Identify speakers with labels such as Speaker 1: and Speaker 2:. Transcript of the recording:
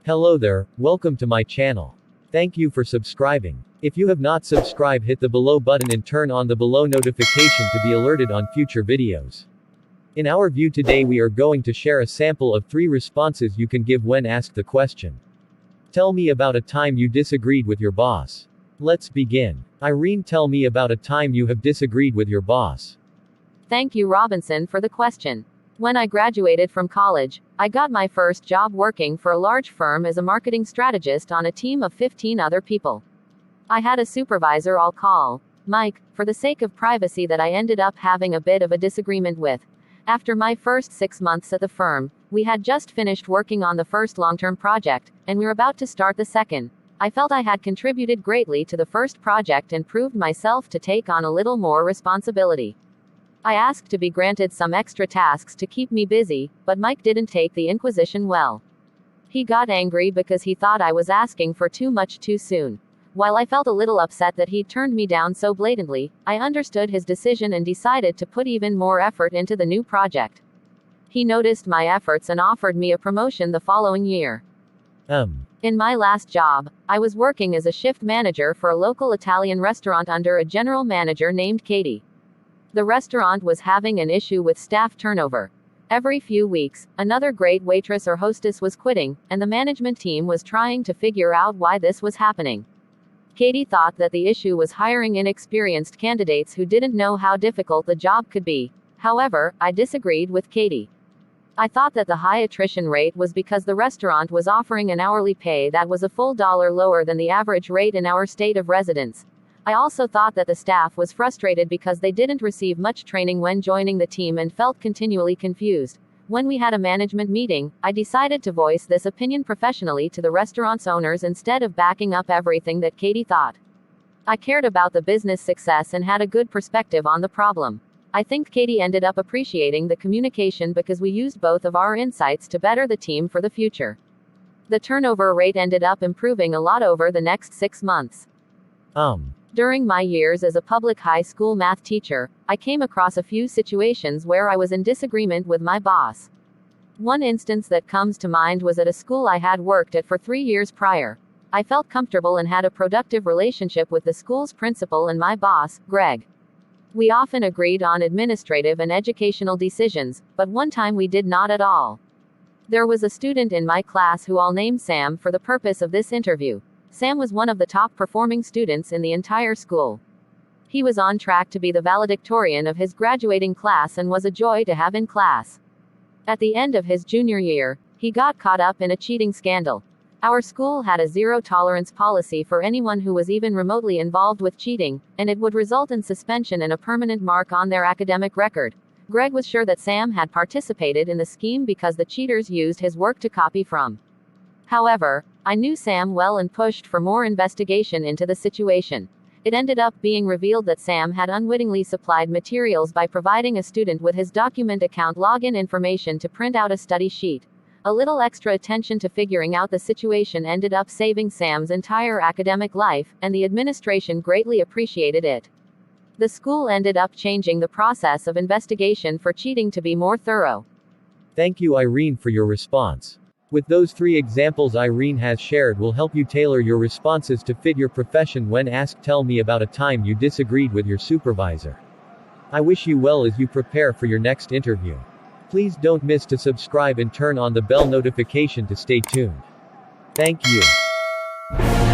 Speaker 1: Hello there, welcome to my channel. Thank you for subscribing. If you have not subscribed, hit the below button and turn on the below notification to be alerted on future videos. In our view today we are going to share a sample of 3 responses you can give when asked the question. Tell me about a time you disagreed with your boss. Let's begin. Irene, tell me about a time you have disagreed with your boss.
Speaker 2: Thank you, Robinson, for the question. When I graduated from college, I got my first job working for a large firm as a marketing strategist on a team of 15 other people. I had a supervisor I'll call Mike, for the sake of privacy, that I ended up having a bit of a disagreement with. After my first 6 months at the firm, we had just finished working on the first long-term project, and we were about to start the second. I felt I had contributed greatly to the first project and proved myself to take on a little more responsibility. I asked to be granted some extra tasks to keep me busy, but Mike didn't take the inquisition well. He got angry because he thought I was asking for too much too soon. While I felt a little upset that he'd turned me down so blatantly, I understood his decision and decided to put even more effort into the new project. He noticed my efforts and offered me a promotion the following year. In my last job, I was working as a shift manager for a local Italian restaurant under a general manager named Katie. The restaurant was having an issue with staff turnover. Every few weeks, another great waitress or hostess was quitting, and the management team was trying to figure out why this was happening. Katie thought that the issue was hiring inexperienced candidates who didn't know how difficult the job could be. However, I disagreed with Katie. I thought that the high attrition rate was because the restaurant was offering an hourly pay that was a full $1 lower than the average rate in our state of residence. I also thought that the staff was frustrated because they didn't receive much training when joining the team and felt continually confused. When we had a management meeting, I decided to voice this opinion professionally to the restaurant's owners instead of backing up everything that Katie thought. I cared about the business success and had a good perspective on the problem. I think Katie ended up appreciating the communication because we used both of our insights to better the team for the future. The turnover rate ended up improving a lot over the next 6 months. During my years as a public high school math teacher, I came across a few situations where I was in disagreement with my boss. One instance that comes to mind was at a school I had worked at for 3 years prior. I felt comfortable and had a productive relationship with the school's principal and my boss, Greg. We often agreed on administrative and educational decisions, but one time we did not at all. There was a student in my class who I'll name Sam for the purpose of this interview. Sam was one of the top performing students in the entire school. He was on track to be the valedictorian of his graduating class and was a joy to have in class. At the end of his junior year, he got caught up in a cheating scandal. Our school had a zero-tolerance policy for anyone who was even remotely involved with cheating, and it would result in suspension and a permanent mark on their academic record. Greg was sure that Sam had participated in the scheme because the cheaters used his work to copy from. However, I knew Sam well and pushed for more investigation into the situation. It ended up being revealed that Sam had unwittingly supplied materials by providing a student with his document account login information to print out a study sheet. A little extra attention to figuring out the situation ended up saving Sam's entire academic life, and the administration greatly appreciated it. The school ended up changing the process of investigation for cheating to be more thorough.
Speaker 1: Thank you, Irene, for your response. With those 3 examples Irene has shared will help you tailor your responses to fit your profession when asked. Tell me about a time you disagreed with your supervisor. I wish you well as you prepare for your next interview. Please don't miss to subscribe and turn on the bell notification to stay tuned. Thank you.